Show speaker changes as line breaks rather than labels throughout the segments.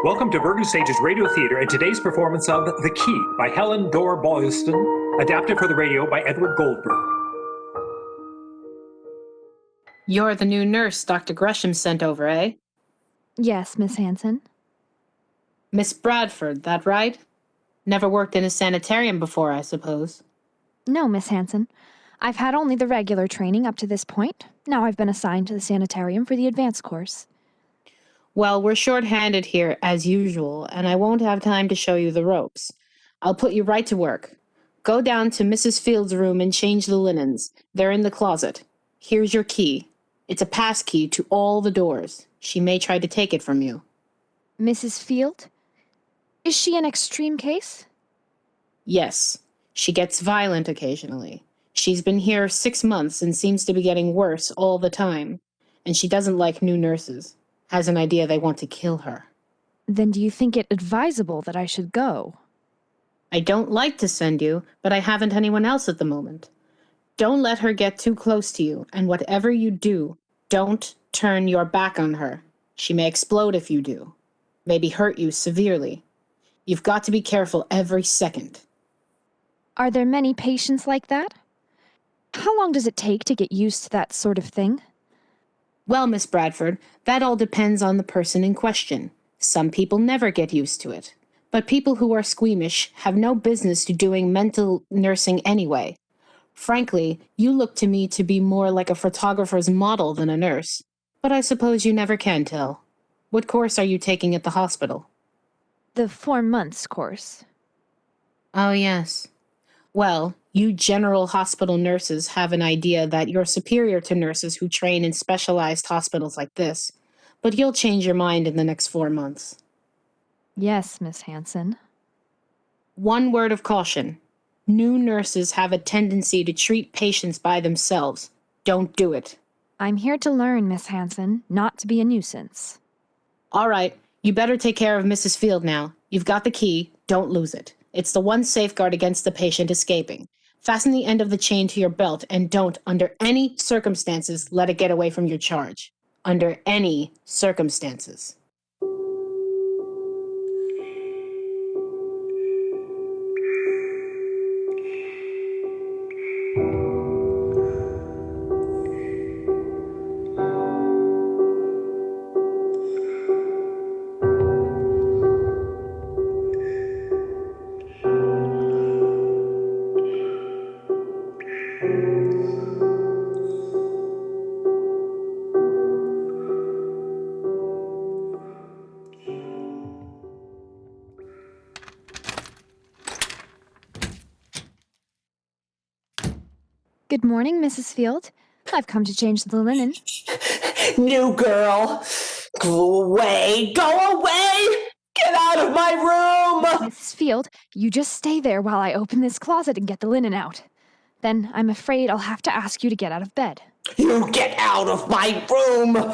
Welcome to Bergen Stages Radio Theatre and today's performance of The Key by Helen Dorr Boylston, adapted for the radio by Edward Goldberg.
You're the new nurse Dr. Gresham sent over, eh?
Yes, Miss Hanson.
Miss Bradford, that right? Never worked in a sanitarium before, I suppose.
No, Miss Hanson. I've had only the regular training up to this point. Now I've been assigned to the sanitarium for the advanced course.
Well, we're short-handed here, as usual, and I won't have time to show you the ropes. I'll put you right to work. Go down to Mrs. Field's room and change the linens. They're in the closet. Here's your key. It's a pass key to all the doors. She may try to take it from you.
Mrs. Field? Is she an extreme case?
Yes. She gets violent occasionally. She's been here 6 months and seems to be getting worse all the time. And she doesn't like new nurses. Has an idea they want to kill her.
Then do you think it advisable that I should go?
I don't like to send you, but I haven't anyone else at the moment. Don't let her get too close to you, and whatever you do, don't turn your back on her. She may explode if you do. Maybe hurt you severely. You've got to be careful every second.
Are there many patients like that? How long does it take to get used to that sort of thing?
Well, Miss Bradford, that all depends on the person in question. Some people never get used to it. But people who are squeamish have no business to doing mental nursing anyway. Frankly, you look to me to be more like a photographer's model than a nurse. But I suppose you never can tell. What course are you taking at the hospital?
The 4 months course.
Oh, yes. Well, you general hospital nurses have an idea that you're superior to nurses who train in specialized hospitals like this. But you'll change your mind in the next 4 months.
Yes, Miss Hanson.
One word of caution. New nurses have a tendency to treat patients by themselves. Don't do it.
I'm here to learn, Miss Hanson, not to be a nuisance.
All right, you better take care of Mrs. Field now. You've got the key. Don't lose it. It's the one safeguard against the patient escaping. Fasten the end of the chain to your belt and don't, under any circumstances, let it get away from your charge. Under any circumstances.
Good morning, Mrs. Field. I've come to change the linen.
New girl, go away, go away! Get out of my room!
Mrs. Field, you just stay there while I open this closet and get the linen out. Then I'm afraid I'll have to ask you to get out of bed.
You get out of my room!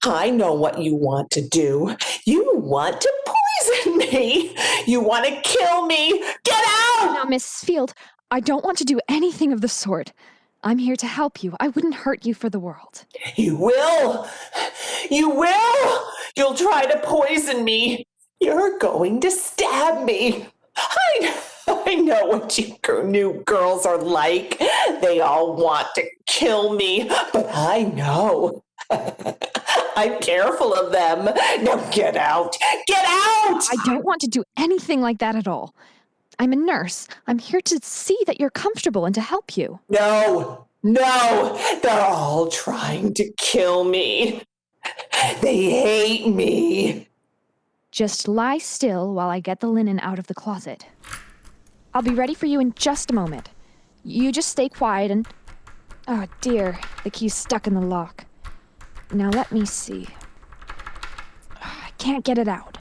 I know what you want to do. You want to poison me! You want to kill me! Get out!
Now, Mrs. Field, I don't want to do anything of the sort. I'm here to help you. I wouldn't hurt you for the world.
You will! You will! You'll try to poison me. You're going to stab me. I know what you new girls are like. They all want to kill me, but I know. I'm careful of them. Now get out. Get out!
I don't want to do anything like that at all. I'm a nurse. I'm here to see that you're comfortable and to help you.
No, they're all trying to kill me. They hate me.
Just lie still while I get the linen out of the closet. I'll be ready for you in just a moment. You just stay quiet and... Oh dear, the key's stuck in the lock. Now let me see. I can't get it out.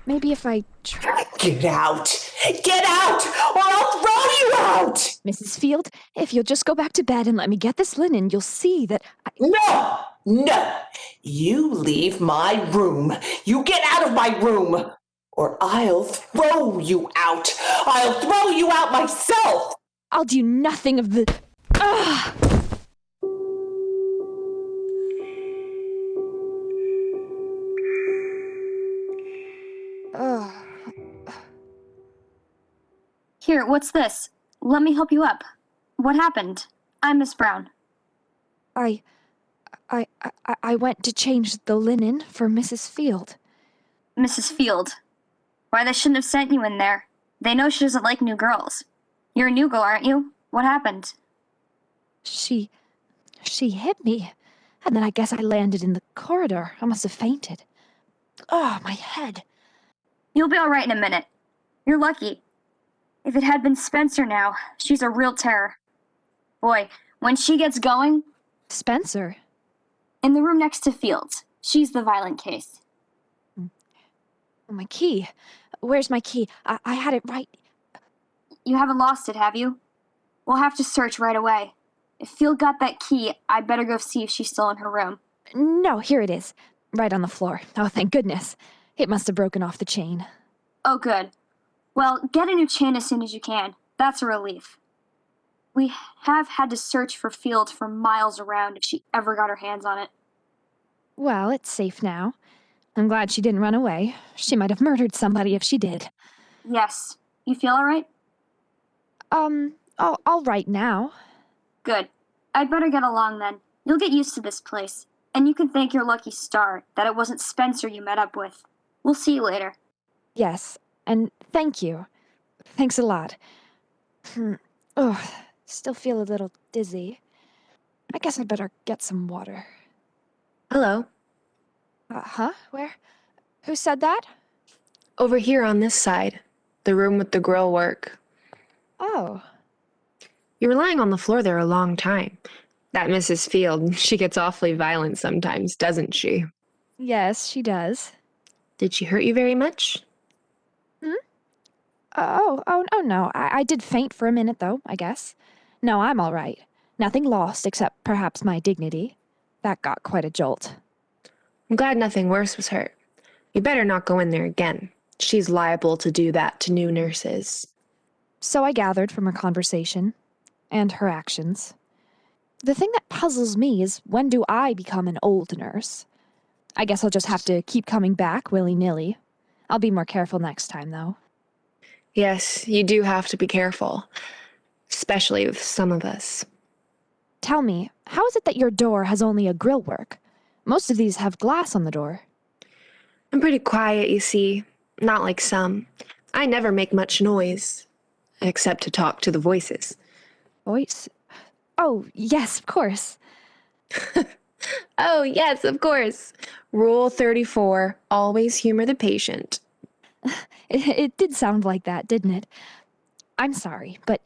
Maybe if I try...
Get out! Get out! Or I'll throw you out!
Mrs. Field, if you'll just go back to bed and let me get this linen, you'll see that
No! You leave my room. You get out of my room, or I'll throw you out. I'll throw you out myself.
I'll do nothing of the... Ugh!
Here, what's this? Let me help you up. What happened? I'm Miss Brown.
I went to change the linen for Mrs. Field.
Mrs. Field. Why, they shouldn't have sent you in there. They know she doesn't like new girls. You're a new girl, aren't you? What happened?
She hit me, and then I guess I landed in the corridor. I must have fainted. Oh, my head.
You'll be all right in a minute. You're lucky. If it had been Spencer now, she's a real terror. Boy, when she gets going,
Spencer?
in the room next to Fields, she's the violent case.
Oh, my key. Where's my key? I had it right.
You haven't lost it, have you? We'll have to search right away. If Field got that key, I'd better go see if she's still in her room.
No, here it is. Right on the floor. Oh, thank goodness. It must have broken off the chain.
Oh, good. Well, get a new chain as soon as you can. That's a relief. We have had to search for Field for miles around if she ever got her hands on it.
Well, it's safe now. I'm glad she didn't run away. She might have murdered somebody if she did.
Yes. You feel all right?
All right now.
Good. I'd better get along then. You'll get used to this place. And you can thank your lucky star that it wasn't Spencer you met up with. We'll see you later.
Yes, and thank you. Thanks a lot. Oh, still feel a little dizzy. I guess I'd better get some water.
Hello.
Huh? Where? Who said that?
Over here on this side. The room with the grill work.
Oh.
You were lying on the floor there a long time. That Mrs. Field, she gets awfully violent sometimes, doesn't she?
Yes, she does.
Did she hurt you very much?
Oh, no. I did faint for a minute, though, I guess. No, I'm all right. Nothing lost except perhaps my dignity. That got quite a jolt.
I'm glad nothing worse was hurt. You better not go in there again. She's liable to do that to new nurses.
So I gathered from her conversation and her actions. The thing that puzzles me is, when do I become an old nurse? I guess I'll just have to keep coming back willy-nilly. I'll be more careful next time, though.
Yes, you do have to be careful. Especially with some of us.
Tell me, how is it that your door has only a grillwork? Most of these have glass on the door.
I'm pretty quiet, you see. Not like some. I never make much noise. Except to talk to the voices.
Voice? Oh, yes, of course.
Oh, yes, of course. Rule 34, always humor the patient.
It did sound like that, didn't it? I'm sorry, but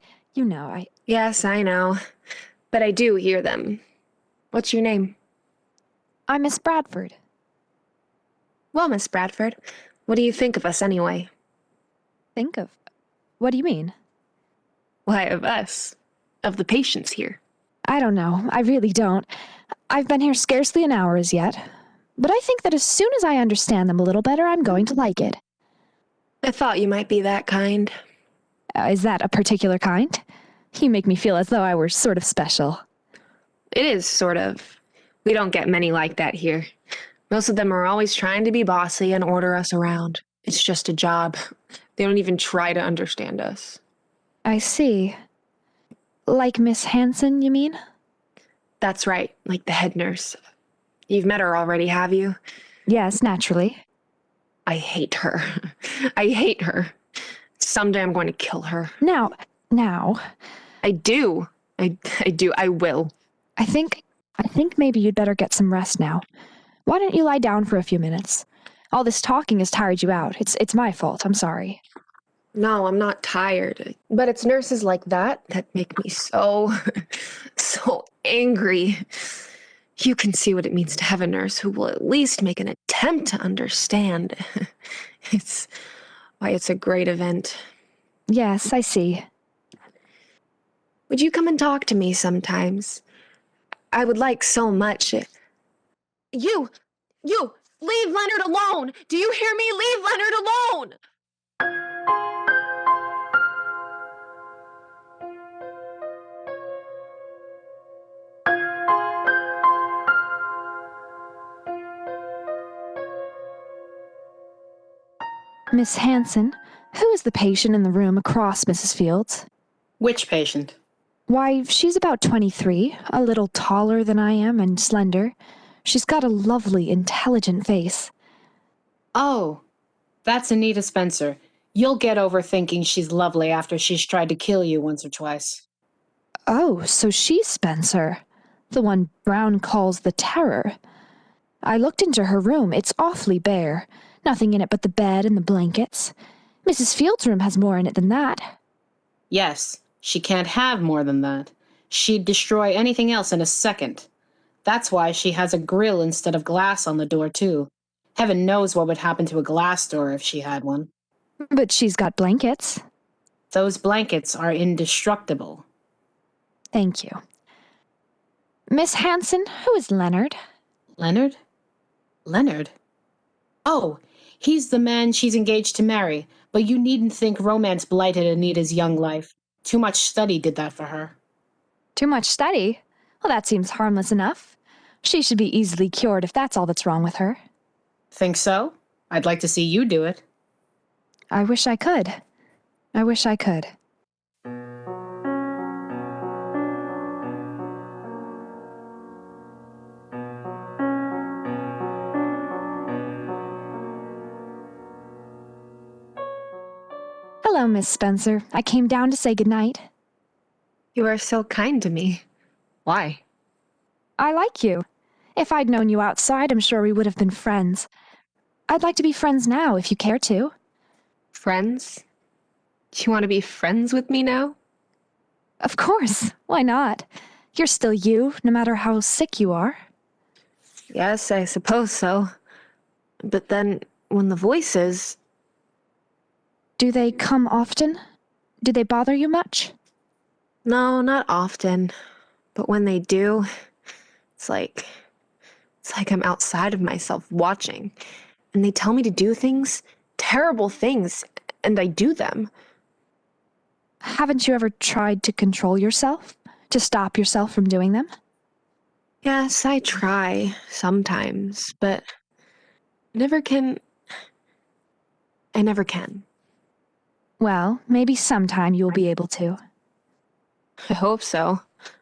Yes, I know. But I do hear them. What's your name?
I'm Miss Bradford.
Well, Miss Bradford, what do you think of us anyway?
Think of... What do you mean?
Why, of us. Of the patients here.
I don't know. I really don't. I've been here scarcely an hour as yet. But I think that as soon as I understand them a little better, I'm going to like it.
I thought you might be that kind.
Is that a particular kind? You make me feel as though I were sort of special.
It is, sort of. We don't get many like that here. Most of them are always trying to be bossy and order us around. It's just a job. They don't even try to understand us.
I see. Like Miss Hanson, you mean?
That's right, like the head nurse. You've met her already, have you?
Yes, naturally.
I hate her. I hate her. Someday I'm going to kill her.
Now.
I do. I do. I will.
I think maybe you'd better get some rest now. Why don't you lie down for a few minutes? All this talking has tired you out. It's my fault. I'm sorry.
No, I'm not tired. But it's nurses like that make me so angry. You can see what it means to have a nurse who will at least make an attempt to understand. It's why it's a great event.
Yes, I see.
Would you come and talk to me sometimes? I would like so much. You! Leave Leonard alone! Do you hear me? Leave Leonard alone!
Miss Hanson, Who is the patient in the room across Mrs. Fields?
Which patient?
Why, she's about 23, a little taller than I am and slender. She's got a lovely, intelligent face.
Oh, that's Anita Spencer. You'll get over thinking she's lovely after she's tried to kill you once or twice.
Oh, so she's Spencer, the one Brown calls the Terror. I looked into her room. It's awfully bare. Nothing in it but the bed and the blankets. Mrs. Fields' room has more in it than that.
Yes, she can't have more than that. She'd destroy anything else in a second. That's why she has a grill instead of glass on the door, too. Heaven knows what would happen to a glass door if she had one.
But she's got blankets.
Those blankets are indestructible.
Thank you. Miss Hanson, who is Leonard?
Leonard? Leonard? Oh, he's the man she's engaged to marry, but you needn't think romance blighted Anita's young life. Too much study did that for her.
Too much study? Well, that seems harmless enough. She should be easily cured if that's all that's wrong with her.
Think so? I'd like to see you do it.
I wish I could. I wish I could. Hello, Miss Spencer. I came down to say goodnight.
You are so kind to me. Why?
I like you. If I'd known you outside, I'm sure we would have been friends. I'd like to be friends now, if you care to.
Friends? Do you want to be friends with me now?
Of course. Why not? You're still you, no matter how sick you are.
Yes, I suppose so. But then, when the voices...
Do they come often? Do they bother you much?
No, not often. But when they do, it's like I'm outside of myself watching. And they tell me to do things, terrible things, and I do them.
Haven't you ever tried to control yourself? To stop yourself from doing them?
Yes, I try sometimes, but I never can.
Well, maybe sometime you'll be able to.
I hope so.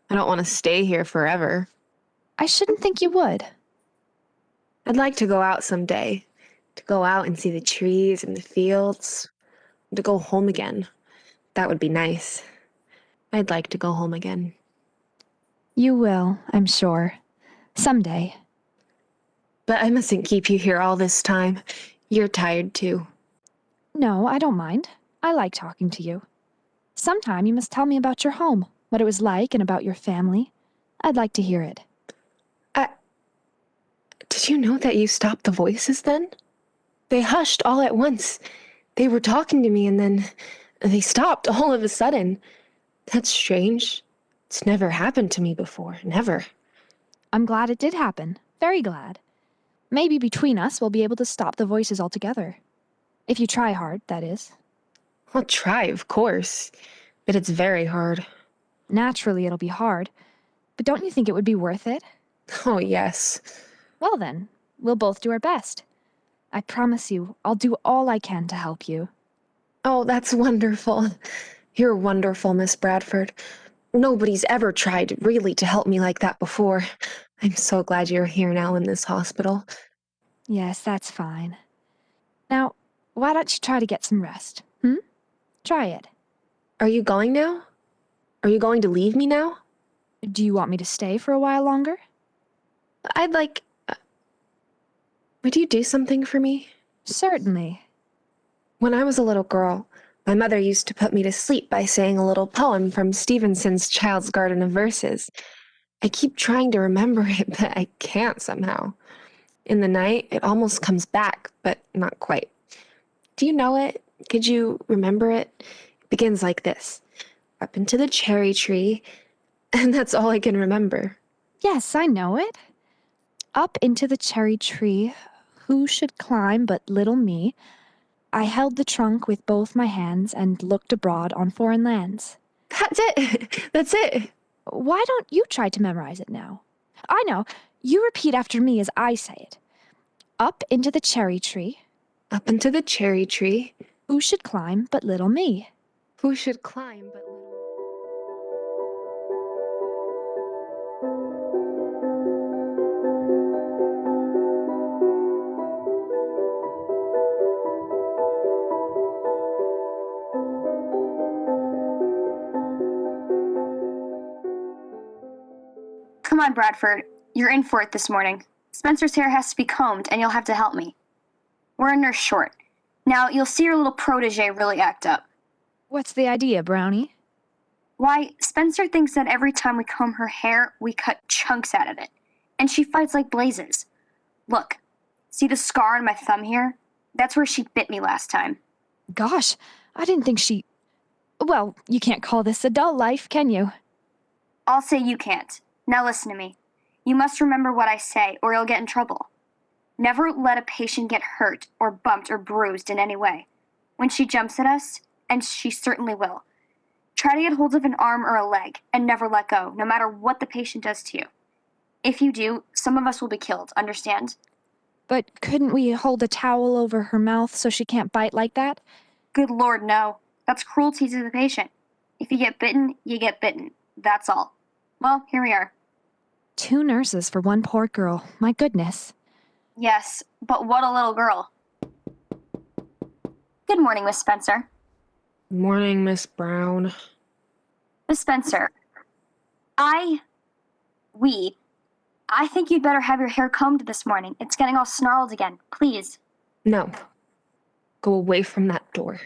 I don't want to stay here forever.
I shouldn't think you would.
I'd like to go out someday. To go out and see the trees and the fields. To go home again. That would be nice. I'd like to go home again.
You will, I'm sure. Someday.
But I mustn't keep you here all this time. You're tired too.
No, I don't mind. I like talking to you. Sometime you must tell me about your home, what it was like, and about your family. I'd like to hear it.
Did you know that you stopped the voices then? They hushed all at once. They were talking to me and then they stopped all of a sudden. That's strange. It's never happened to me before. Never.
I'm glad it did happen. Very glad. Maybe between us we'll be able to stop the voices altogether. If you try hard, that is.
I'll try, of course. But it's very hard.
Naturally, it'll be hard. But don't you think it would be worth it?
Oh, yes.
Well then, we'll both do our best. I promise you, I'll do all I can to help you.
Oh, that's wonderful. You're wonderful, Miss Bradford. Nobody's ever tried really to help me like that before. I'm so glad you're here now in this hospital.
Yes, that's fine. Now, why don't you try to get some rest, Try it.
Are you going now? Are you going to leave me now?
Do you want me to stay for a while longer?
I'd like... would you do something for me?
Certainly.
When I was a little girl, my mother used to put me to sleep by saying a little poem from Stevenson's Child's Garden of Verses. I keep trying to remember it, but I can't somehow. In the night, it almost comes back, but not quite. Do you know it? Could you remember it? It begins like this. Up into the cherry tree, and that's all I can remember.
Yes, I know it. Up into the cherry tree, who should climb but little me? I held the trunk with both my hands and looked abroad on foreign lands.
That's it. That's it.
Why don't you try to memorize it now? I know. You repeat after me as I say it. Up into the cherry tree.
Up into the cherry tree.
Who should climb but little me?
Who should climb but little?
Come on, Bradford. You're in for it this morning. Spencer's hair has to be combed, and you'll have to help me. We're a nurse short. Now, you'll see your little protege really act up.
What's the idea, Brownie?
Why, Spencer thinks that every time we comb her hair, we cut chunks out of it. And she fights like blazes. Look, see the scar on my thumb here? That's where she bit me last time.
Gosh, I didn't think she... Well, you can't call this adult life, can you?
I'll say you can't. Now listen to me. You must remember what I say, or you'll get in trouble. Never let a patient get hurt or bumped or bruised in any way. When she jumps at us, and she certainly will, try to get hold of an arm or a leg and never let go, no matter what the patient does to you. If you do, some of us will be killed, understand?
But couldn't we hold a towel over her mouth so she can't bite like that?
Good Lord, no. That's cruelty to the patient. If you get bitten, you get bitten. That's all. Well, here we are.
2 nurses for one poor girl. My goodness.
Yes, but what a little girl. Good morning, Miss Spencer.
Morning, Miss Brown.
Miss Spencer, I think you'd better have your hair combed this morning. It's getting all snarled again. Please.
No. Go away from that door.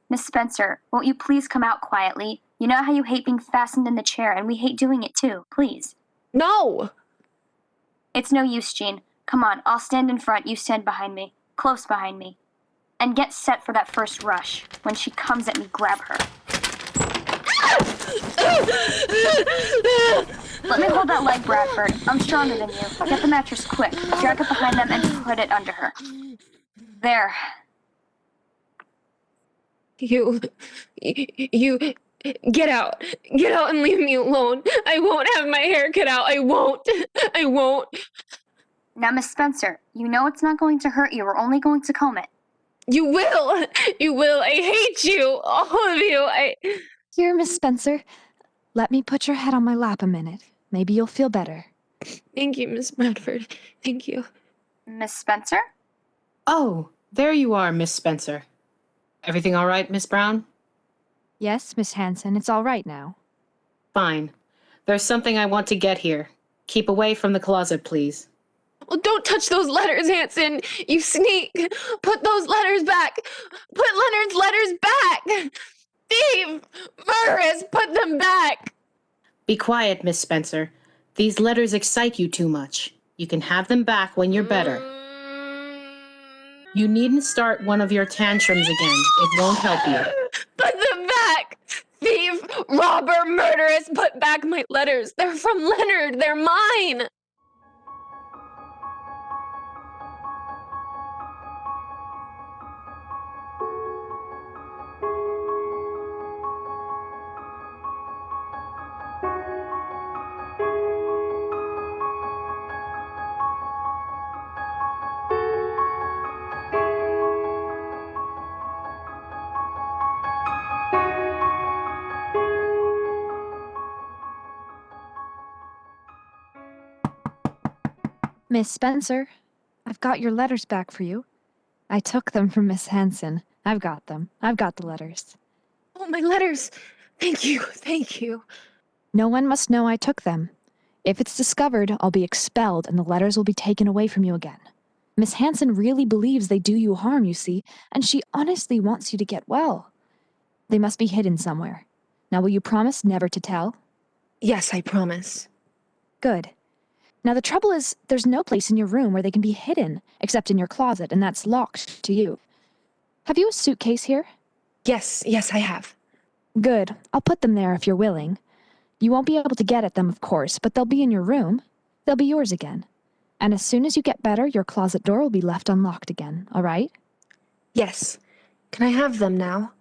Miss Spencer, won't you please come out quietly? You know how you hate being fastened in the chair, and we hate doing it too. Please.
No!
It's no use, Jean. Come on, I'll stand in front, you stand behind me. Close behind me. And get set for that first rush. When she comes at me, grab her. Let me hold that leg, Bradford. I'm stronger than you. Get the mattress quick. Drag it behind them and put it under her. There.
You, get out. Get out and leave me alone. I won't have my hair cut out. I won't. I won't.
Now, Miss Spencer, you know it's not going to hurt you. We're only going to comb it.
You will. You will. I hate you. All of you.
Here, Miss Spencer. Let me put your head on my lap a minute. Maybe you'll feel better.
Thank you, Miss Bradford. Thank you.
Miss Spencer?
Oh, there you are, Miss Spencer. Everything all right, Miss Brown?
Yes, Miss Hanson, it's all right now.
Fine. There's something I want to get here. Keep away from the closet, please.
Well, don't touch those letters, Hanson. You sneak. Put those letters back. Put Leonard's letters back. Thief! Murderess! Put them back.
Be quiet, Miss Spencer. These letters excite you too much. You can have them back when you're better. You needn't start one of your tantrums again. It won't help you.
Put them back. Thief! Robber! Murderess! Put back my letters. They're from Leonard. They're mine.
Miss Spencer, I've got your letters back for you. I took them from Miss Hanson. I've got them. I've got the letters.
Oh, my letters. Thank you. Thank you.
No one must know I took them. If it's discovered, I'll be expelled and the letters will be taken away from you again. Miss Hanson really believes they do you harm, you see, and she honestly wants you to get well. They must be hidden somewhere. Now, will you promise never to tell?
Yes, I promise.
Good. Now, the trouble is, there's no place in your room where they can be hidden, except in your closet, and that's locked to you. Have you a suitcase here?
Yes, I have.
Good. I'll put them there if you're willing. You won't be able to get at them, of course, but they'll be in your room. They'll be yours again. And as soon as you get better, your closet door will be left unlocked again, all right?
Yes. Can I have them now?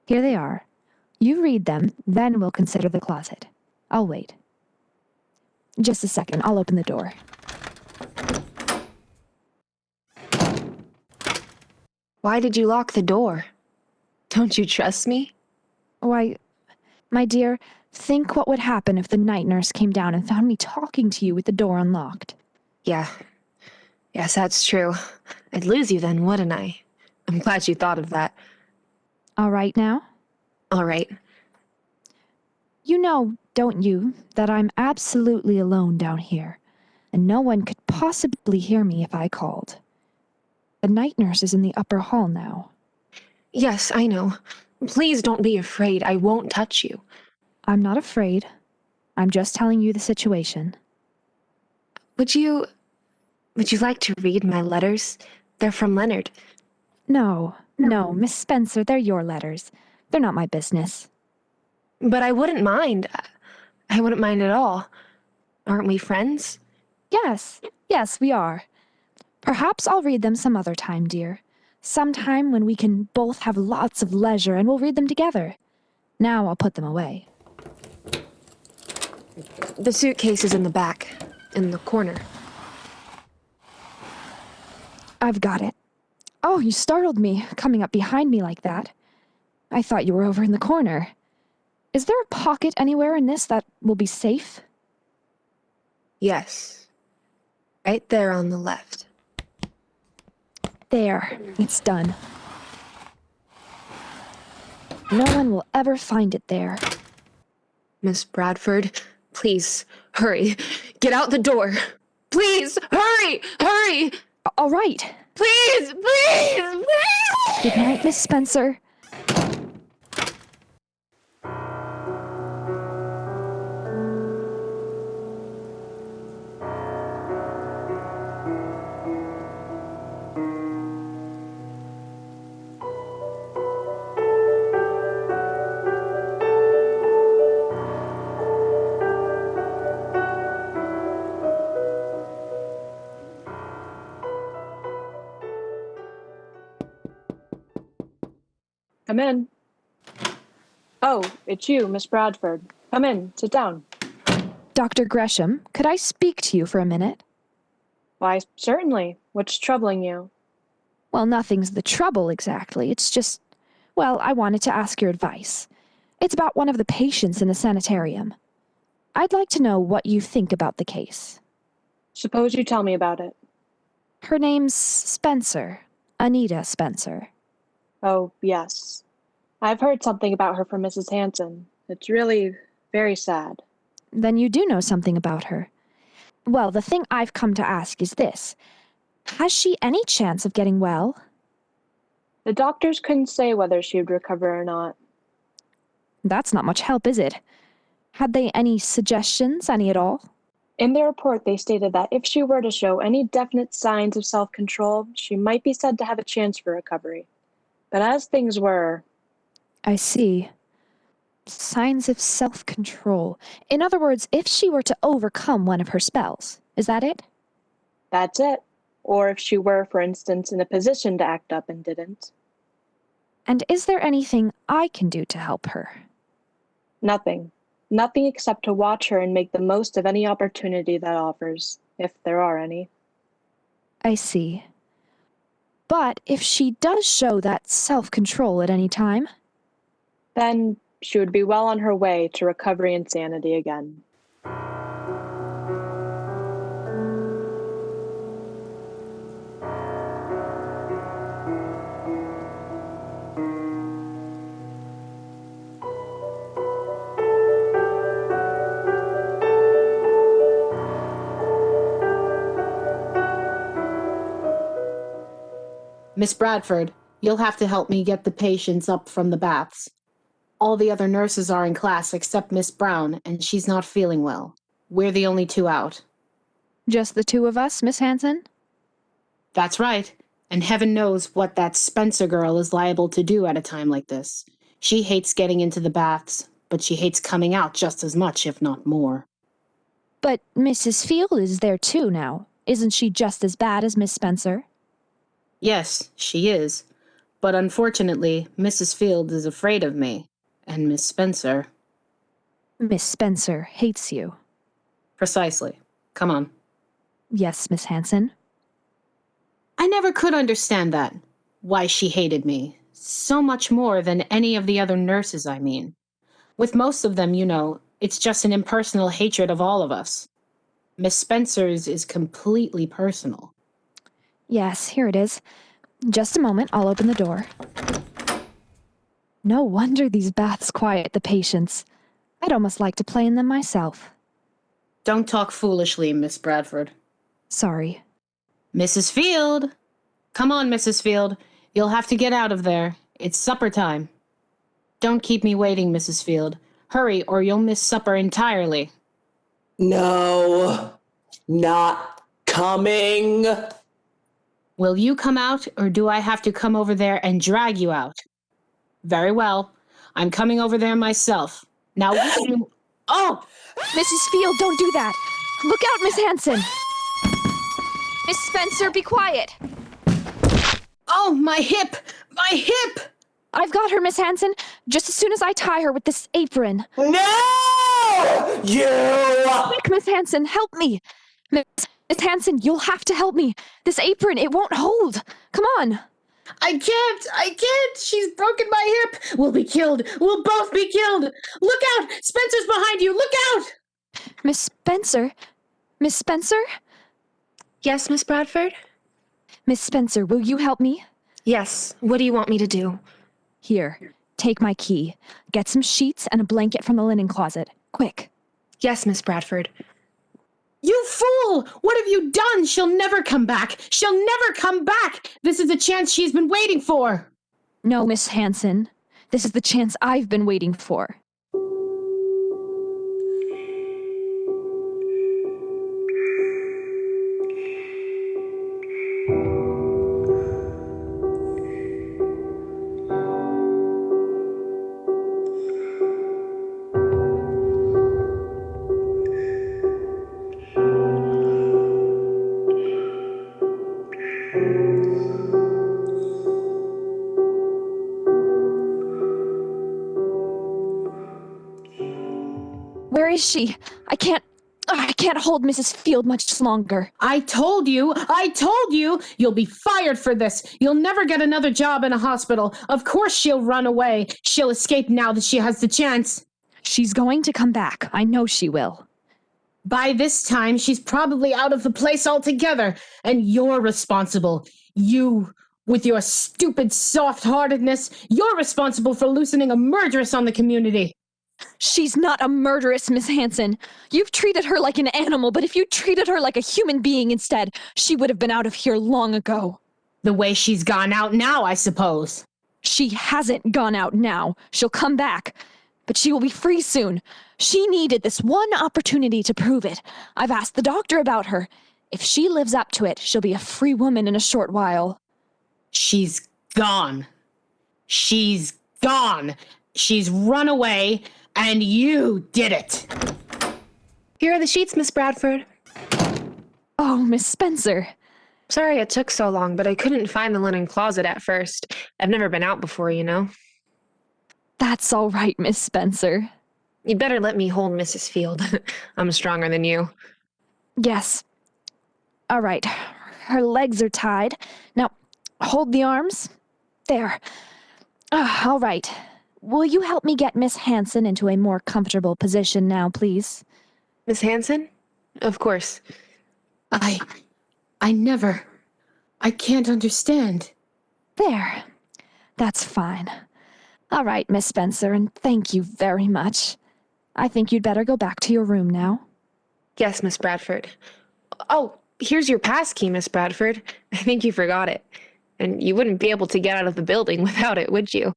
Here they are. You read them, then we'll consider the closet. I'll wait. Just a second, I'll open the door.
Why did you lock the door? Don't you trust me?
Why, my dear, think what would happen if the night nurse came down and found me talking to you with the door unlocked.
Yeah. Yes, that's true. I'd lose you then, wouldn't I? I'm glad you thought of that.
All right now?
All right.
You know, don't you, that I'm absolutely alone down here, and no one could possibly hear me if I called. The night nurse is in the upper hall now.
Yes, I know. Please don't be afraid. I won't touch you.
I'm not afraid. I'm just telling you the situation.
Would you like to read my letters? They're from Leonard.
No, Miss Spencer, they're your letters. They're not my business.
But I wouldn't mind. I wouldn't mind at all. Aren't we friends?
Yes, we are. Perhaps I'll read them some other time, dear. Sometime when we can both have lots of leisure and we'll read them together. Now I'll put them away.
The suitcase is in the back, in the corner.
I've got it. Oh, you startled me, coming up behind me like that. I thought you were over in the corner. Is there a pocket anywhere in this that will be safe?
Yes. Right there on the left.
There, it's done. No one will ever find it there.
Miss Bradford, please, hurry. Get out the door. Please, hurry! Hurry!
All right.
Please, please, please!
Good night, Miss Spencer.
Come in. Oh, it's you, Miss Bradford. Come in, sit down.
Dr. Gresham, could I speak to you for a minute?
Why, certainly. What's troubling you?
Well, nothing's the trouble exactly. It's just, well, I wanted to ask your advice. It's about one of the patients in the sanitarium. I'd like to know what you think about the case.
Suppose you tell me about it.
Her name's Spencer. Anita Spencer.
Oh, yes. I've heard something about her from Mrs. Hanson. It's really very sad.
Then you do know something about her. Well, the thing I've come to ask is this. Has she any chance of getting well?
The doctors couldn't say whether she would recover or not.
That's not much help, is it? Had they any suggestions, any at all?
In their report, they stated that if she were to show any definite signs of self-control, she might be said to have a chance for recovery. But as things were...
I see. Signs of self-control. In other words, if she were to overcome one of her spells. Is that it?
That's it. Or if she were, for instance, in a position to act up and didn't.
And is there anything I can do to help her?
Nothing. Nothing except to watch her and make the most of any opportunity that offers, if there are any.
I see. But if she does show that self-control at any time?
Then she would be well on her way to recovery and sanity again.
Miss Bradford, you'll have to help me get the patients up from the baths. All the other nurses are in class except Miss Brown, and she's not feeling well. We're the only two out.
Just the two of us, Miss Hanson?
That's right. And heaven knows what that Spencer girl is liable to do at a time like this. She hates getting into the baths, but she hates coming out just as much, if not more.
But Mrs. Field is there too now. Isn't she just as bad as Miss Spencer?
Yes, she is. But unfortunately, Mrs. Field is afraid of me. And Miss Spencer...
Miss Spencer hates you.
Precisely. Come on.
Yes, Miss Hanson.
I never could understand that. Why she hated me. So much more than any of the other nurses, I mean. With most of them, it's just an impersonal hatred of all of us. Miss Spencer's is completely personal.
Yes, here it is. Just a moment, I'll open the door. No wonder these baths quiet the patients. I'd almost like to play in them myself.
Don't talk foolishly, Miss Bradford.
Sorry.
Mrs. Field! Come on, Mrs. Field. You'll have to get out of there. It's supper time. Don't keep me waiting, Mrs. Field. Hurry, or you'll miss supper entirely.
No, not coming.
Will you come out, or do I have to come over there and drag you out? Very well. I'm coming over there myself. Now listen. Oh!
Mrs. Field, don't do that! Look out, Miss Hanson! Miss Spencer, be quiet!
Oh, my hip! My hip!
I've got her, Miss Hanson, just as soon as I tie her with this apron.
No! You!
Quick, Miss Hanson, help me! Miss Hanson, you'll have to help me. This apron, it won't hold. Come on.
I can't! She's broken my hip! We'll be killed! We'll both be killed! Look out! Spencer's behind you! Look out!
Miss Spencer? Miss Spencer?
Yes, Miss Bradford?
Miss Spencer, will you help me?
Yes. What do you want me to do?
Here, take my key. Get some sheets and a blanket from the linen closet. Quick.
Yes, Miss Bradford.
You fool! What have you done? She'll never come back! She'll never come back! This is a chance she's been waiting for!
No, Miss Hanson. This is the chance I've been waiting for. Where is she? I can't hold Mrs. Field much longer.
I told you! You'll be fired for this! You'll never get another job in a hospital. Of course she'll run away. She'll escape now that she has the chance.
She's going to come back. I know she will.
By this time, she's probably out of the place altogether, and you're responsible. You, with your stupid soft-heartedness, you're responsible for loosening a murderess on the community.
She's not a murderess, Miss Hanson. You've treated her like an animal, but if you treated her like a human being instead, she would have been out of here long ago.
The way she's gone out now, I suppose.
She hasn't gone out now. She'll come back. But she will be free soon. She needed this one opportunity to prove it. I've asked the doctor about her. If she lives up to it, she'll be a free woman in a short while.
She's gone. She's gone. She's run away, and you did it.
Here are the sheets, Miss Bradford.
Oh, Miss Spencer.
Sorry it took so long, but I couldn't find the linen closet at first. I've never been out before, you know.
That's all right, Miss Spencer.
You'd better let me hold Mrs. Field. I'm stronger than you.
Yes. All right. Her legs are tied. Now, hold the arms. There. All right. Will you help me get Miss Hanson into a more comfortable position now, please?
Miss Hanson? Of course.
I can't understand.
There. That's fine. All right, Miss Spencer, and thank you very much. I think you'd better go back to your room now.
Yes, Miss Bradford. Oh, here's your pass key, Miss Bradford. I think you forgot it. And you wouldn't be able to get out of the building without it, would you?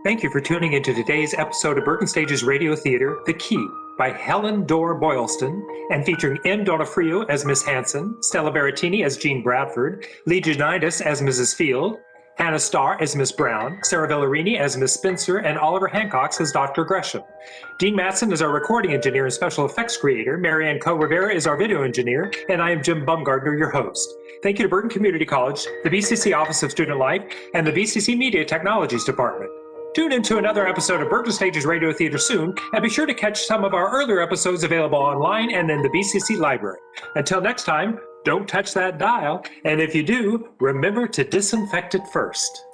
Thank you for tuning into today's episode of Bergen Stages Radio Theater, The Key, by Helen Dorr Boylston, and featuring N. Donofrio as Miss Hanson, Stella Berrettini as Jean Bradford, Lee Gionidas as Mrs. Field, Hannah Starr as Miss Brown, Sarah Villarini as Miss Spencer, and Oliver Hancock as Dr. Gresham. Dean Matson is our recording engineer and special effects creator, Marianne Co. Rivera is our video engineer, and I am Jim Bumgardner, your host. Thank you to Bergen Community College, the BCC Office of Student Life, and the BCC Media Technologies Department. Tune into another episode of Bergen Stages Radio Theater soon, and be sure to catch some of our earlier episodes available online and in the BCC library. Until next time, don't touch that dial, and if you do, remember to disinfect it first.